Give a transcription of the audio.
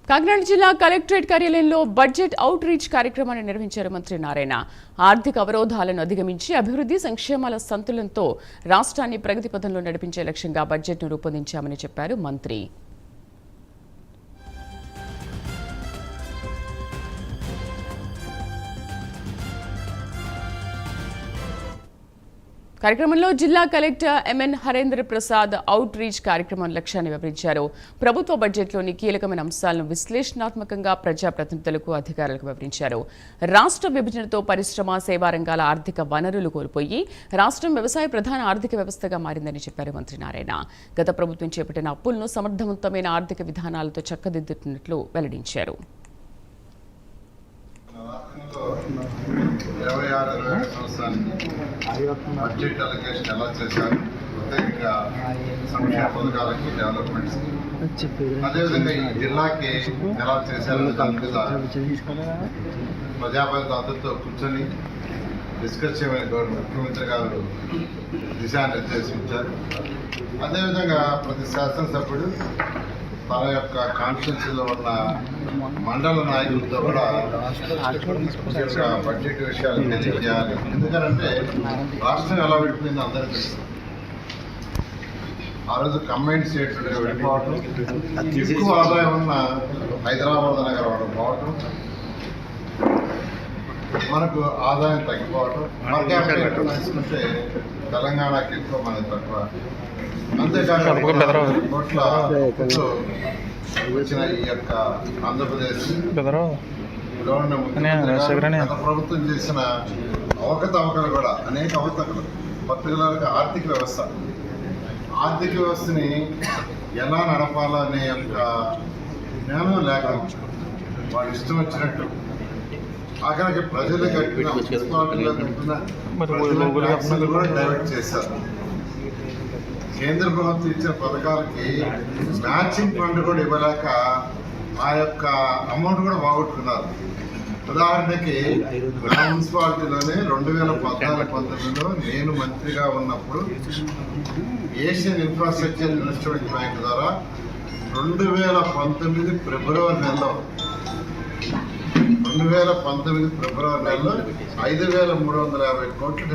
కాకినాడ జిల్లా కలెక్టరేట్ కార్యాలయంలో budget out reach కార్యక్రమాన్ని నిర్వహించారు మంత్రి నారాయణ. ఆర్థిక అవరోధాలను అధిగమించి అభివృద్ధి సంక్షేమాల సంతులనంతో రాష్ట్రాన్ని ప్రగతి పథంలో నడిపించే లక్ష్యంగా బడ్జెట్ను రూపొందించామని చెప్పారు మంత్రి. కార్యక్రమంలో జిల్లా collector MN Harendra Prasad outreach కార్యక్రమం లక్ష్యాన్ని వివరించారు. ప్రభుత్వ బడ్జెట్లోని కీలకమైన అంశాలను విశ్లేషణాత్మకంగా ప్రజాప్రతినిధులకు, అధికారులకు వివరించారు. రాష్ట్ర విభజనతో పరిశ్రమ, సేవా రంగాల ఆర్థిక వనరులు కోల్పోయి రాష్ట్రం వ్యవసాయ ప్రధాన ఆర్థిక వ్యవస్థగా మారిందని చెప్పారు మంత్రి నారాయణ. గత ప్రభుత్వం చేపట్టిన అప్పులను సమర్థవంతమైన ఆర్థిక విధానాలతో చక్కదిద్దుతున్నట్లు వెల్లడించారు. 26-27 సంవత్సరానికి బడ్జెట్ అలొకేషన్ ఎలా చేశారు, ప్రత్యేకంగా సంక్షేమ పథకాలకి, డెవలప్మెంట్స్, అదేవిధంగా ఈ జిల్లాకి ఎలా చేశారు దాని మీద ప్రజాప్రతినిధులతో కూర్చొని డిస్కస్ చేయమని ముఖ్యమంత్రి గారు దిశానిర్దేశించారు. అదేవిధంగా ప్రతి శాసనసభ్యుడు తన యొక్క కాన్స్టిట్యున్సీలో ఉన్న మండల నాయకులతో కూడా బడ్జెట్ విషయాలు తెలియజేయాలి. ఎందుకంటే రాష్ట్రం ఎలా విడిపోయిందో అందరికీ తెలుసు. ఆ రోజు కంబైన్డ్ స్టేట్స్గా విడిపోవటం, ఎక్కువ ఆదాయం ఉన్న హైదరాబాద్ నగరం పోవటం, మనకు ఆదాయం తగ్గిపోవటం, తీసుకుంటే తెలంగాణకి ఎక్కువ మనకి తక్కువ. అంతేకాక కోట్ల వచ్చిన ఈ యొక్క ఆంధ్రప్రదేశ్ గవర్నమెంట్ ప్రభుత్వం చేసిన అవకతవకలు కూడా అనేక అవకతవకలు, పర్టికులర్గా ఆర్థిక వ్యవస్థని ఎలా నడపాలనే యొక్క జ్ఞానం లేక వాళ్ళు ఇష్టం వచ్చినట్టు అక్కడికి ప్రజలు కట్టిన మున్సిపాలిటీలో కట్టిన కూడా డైవర్ట్ చేశారు. కేంద్ర ప్రభుత్వం ఇచ్చిన పథకాలకి మ్యాచింగ్ ఫండ్ కూడా ఇవ్వలేక ఆ యొక్క అమౌంట్ కూడా బాగొట్టుకున్నారు. ఉదాహరణకి నా మున్సిపాలిటీలోనే 2014-19లో నేను మంత్రిగా ఉన్నప్పుడు ఏషియన్ ఇన్ఫ్రాస్ట్రక్చర్ ఇన్వెస్ట్మెంట్ బ్యాంక్ ద్వారా 2019 ఫిబ్రవరి నెలలో 5,350 కోట్లు